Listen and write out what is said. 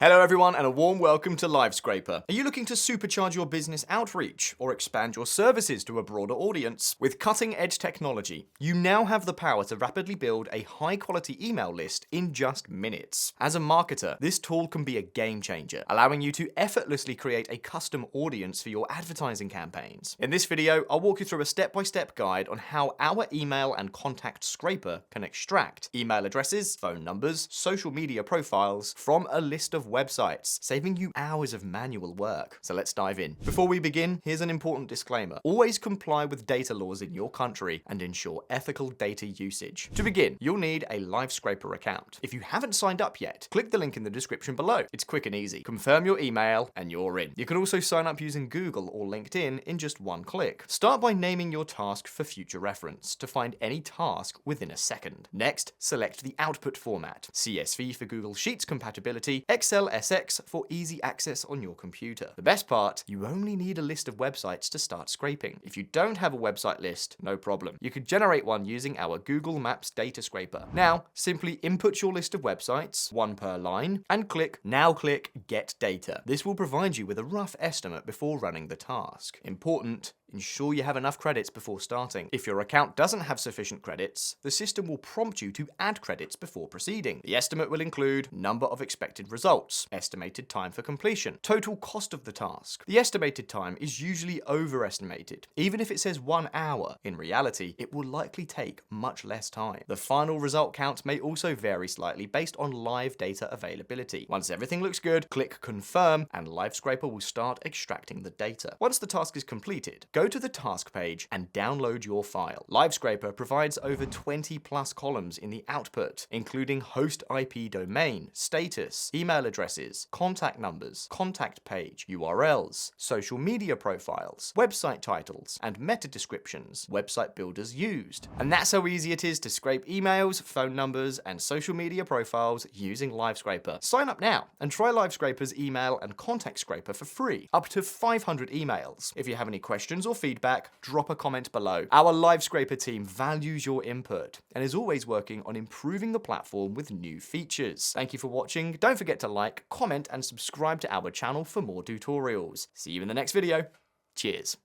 Hello everyone and a warm welcome to Livescraper. Are you looking to supercharge your business outreach or expand your services to a broader audience? With cutting-edge technology, you now have the power to rapidly build a high-quality email list in just minutes. As a marketer, this tool can be a game changer, allowing you to effortlessly create a custom audience for your advertising campaigns. In this video, I'll walk you through a step-by-step guide on how our email and contact scraper can extract email addresses, phone numbers, social media profiles from a list of websites, saving you hours of manual work. So let's dive in. Before we begin, here's an important disclaimer. Always comply with data laws in your country and ensure ethical data usage. To begin, you'll need a Livescraper account. If you haven't signed up yet, click the link in the description below. It's quick and easy. Confirm your email and you're in. You can also sign up using Google or LinkedIn in just one click. Start by naming your task for future reference to find any task within a second. Next, select the output format. CSV for Google Sheets compatibility, Excel SX for easy access on your computer. The best part, you only need a list of websites to start scraping. If you don't have a website list, no problem. You could generate one using our Google Maps data scraper. Now, simply input your list of websites, one per line, and click Get Data. This will provide you with a rough estimate before running the task. Important, ensure you have enough credits before starting. If your account doesn't have sufficient credits, the system will prompt you to add credits before proceeding. The estimate will include number of expected results, estimated time for completion, total cost of the task. The estimated time is usually overestimated. Even if it says 1 hour, in reality, it will likely take much less time. The final result count may also vary slightly based on live data availability. Once everything looks good, click Confirm and Livescraper will start extracting the data. Once the task is completed, go to the task page and download your file. Livescraper provides over 20 plus columns in the output, including host IP domain, status, email addresses, contact numbers, contact page, URLs, social media profiles, website titles, and meta descriptions website builders used. And that's how easy it is to scrape emails, phone numbers, and social media profiles using Livescraper. Sign up now and try Livescraper's email and contact scraper for free, up to 500 emails. If you have any questions or feedback, drop a comment below. Our Livescraper team values your input and is always working on improving the platform with new features. Thank you for watching. Don't forget to like, comment, and subscribe to our channel for more tutorials. See you in the next video. Cheers.